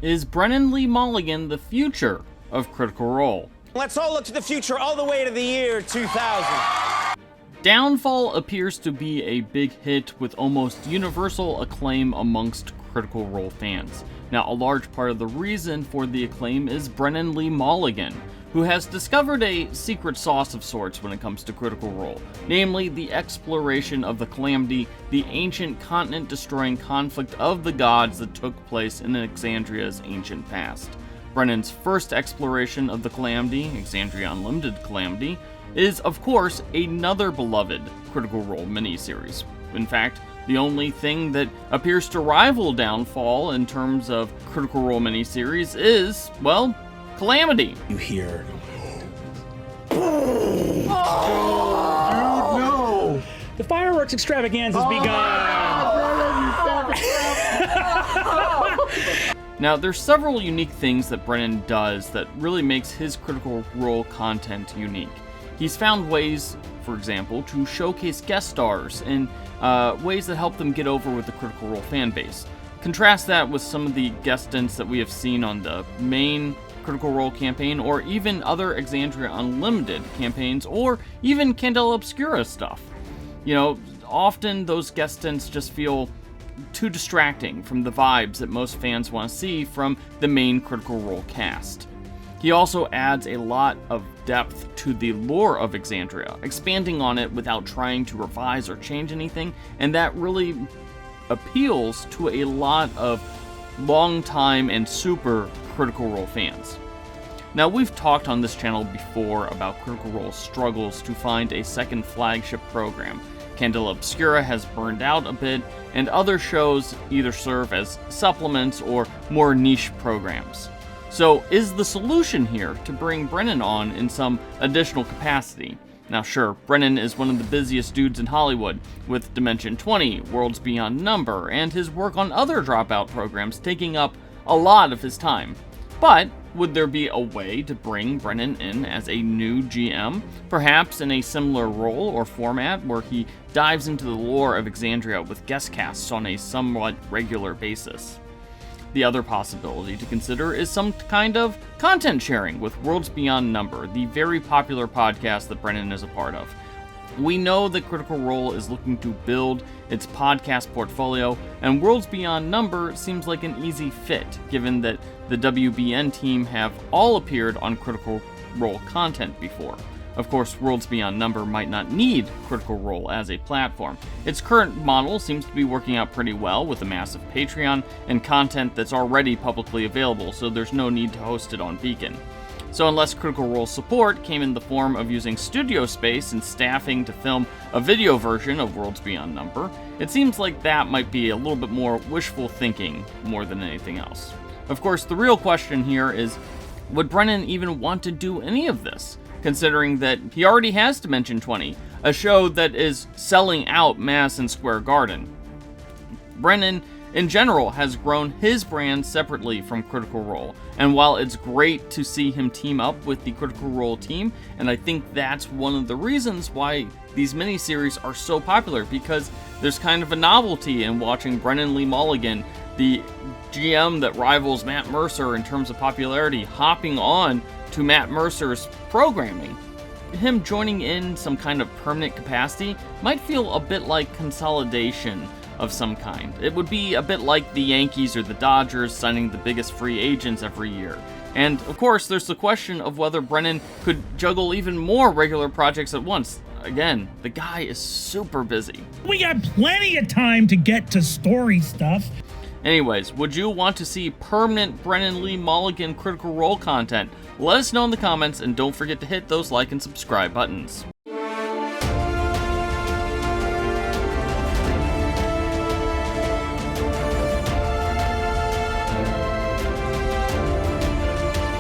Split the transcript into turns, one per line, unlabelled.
is Brennan Lee Mulligan the future of Critical Role?
Let's all look to the future all the way to the year 2000.
Downfall appears to be a big hit with almost universal acclaim amongst Critical Role fans. Now, a large part of the reason for the acclaim is Brennan Lee Mulligan, who has discovered a secret sauce of sorts when it comes to Critical Role, namely the exploration of the Calamity, the ancient continent-destroying conflict of the gods that took place in Exandria's ancient past. Brennan's first exploration of the Calamity, Exandria Unlimited Calamity, is, of course, another beloved Critical Role miniseries. In fact, the only thing that appears to rival Downfall in terms of Critical Role miniseries is, well, Calamity.
You hear...
Oh, dude, no!
The fireworks extravaganza has begun!
Now, there's several unique things that Brennan does that really makes his Critical Role content unique. He's found ways, for example, to showcase guest stars in ways that help them get over with the Critical Role fanbase. Contrast that with some of the guest stints that we have seen on the main Critical Role campaign, or even other Exandria Unlimited campaigns, or even Candela Obscura stuff. You know, often those guest stints just feel too distracting from the vibes that most fans want to see from the main Critical Role cast. He also adds a lot of depth to the lore of Exandria, expanding on it without trying to revise or change anything, and that really appeals to a lot of long-time and super Critical Role fans. Now, we've talked on this channel before about Critical Role's struggles to find a second flagship program. Candela Obscura has burned out a bit, and other shows either serve as supplements or more niche programs. So, is the solution here to bring Brennan on in some additional capacity? Now sure, Brennan is one of the busiest dudes in Hollywood, with Dimension 20, Worlds Beyond Number, and his work on other Dropout programs taking up a lot of his time. But would there be a way to bring Brennan in as a new GM, perhaps in a similar role or format where he dives into the lore of Exandria with guest casts on a somewhat regular basis? The other possibility to consider is some kind of content sharing with Worlds Beyond Number, the very popular podcast that Brennan is a part of. We know that Critical Role is looking to build its podcast portfolio, and Worlds Beyond Number seems like an easy fit, given that the WBN team have all appeared on Critical Role content before. Of course, Worlds Beyond Number might not need Critical Role as a platform. Its current model seems to be working out pretty well with a massive Patreon and content that's already publicly available, so there's no need to host it on Beacon. So unless Critical Role support came in the form of using studio space and staffing to film a video version of Worlds Beyond Number, it seems like that might be a little bit more wishful thinking more than anything else. Of course, the real question here is, would Brennan even want to do any of this? Considering that he already has Dimension 20, a show that is selling out Madison Square Garden. Brennan, in general, has grown his brand separately from Critical Role, and while it's great to see him team up with the Critical Role team, and I think that's one of the reasons why these miniseries are so popular, because there's kind of a novelty in watching Brennan Lee Mulligan, the GM that rivals Matt Mercer in terms of popularity, hopping on to Matt Mercer's programming. Him joining in some kind of permanent capacity might feel a bit like consolidation of some kind. It would be a bit like the Yankees or the Dodgers signing the biggest free agents every year. And of course, there's the question of whether Brennan could juggle even more regular projects at once. Again, the guy is super busy.
We got plenty of time to get to story stuff.
Anyways, would you want to see permanent Brennan Lee Mulligan Critical Role content? Let us know in the comments, and don't forget to hit those like and subscribe buttons.